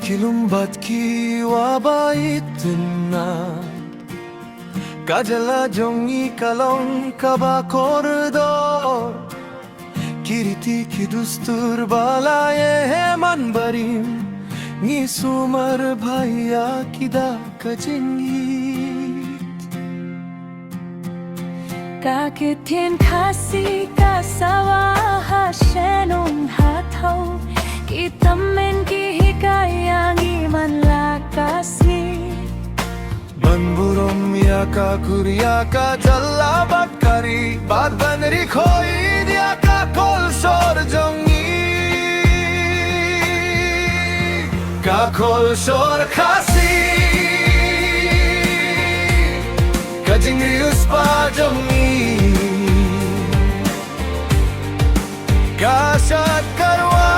Kilumbat kiwabait na Kajala jongi kalong kaba koridor Kiriti ki dustur balaye heman barim Ngi sumar bhaiya kida kajingit Kakithin khasi kasawa hashenun hathau Kitamen ki hikayang iman lakasi Banburom yaka kuryaka jalla batkari Bad banri khoi diaka kol sor jongi Ka kol sor khasi Kajingri uspa jongi Ka shat karwa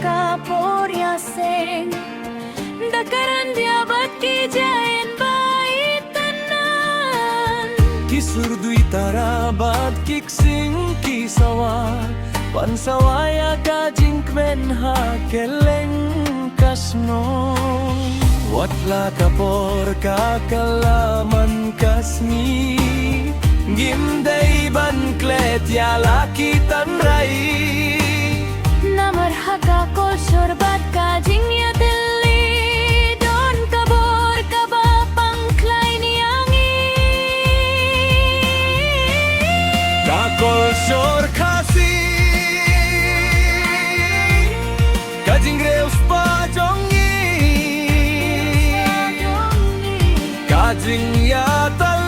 Kaporia sing Dakaran dia bat ki jain baitanan Kisur dui tara bat kik sing kisawar Pansawaya ka jinkmen ha keleng kasno Watla kapor ka kalaman kasni Gimday ban klet ya laki tanrai Namar haka kol sorbat ka jingya dilli Don kabor kaba pangklay niyangi Ka kol sor khasi Ka jingre uspa jongi Ka jing ya tal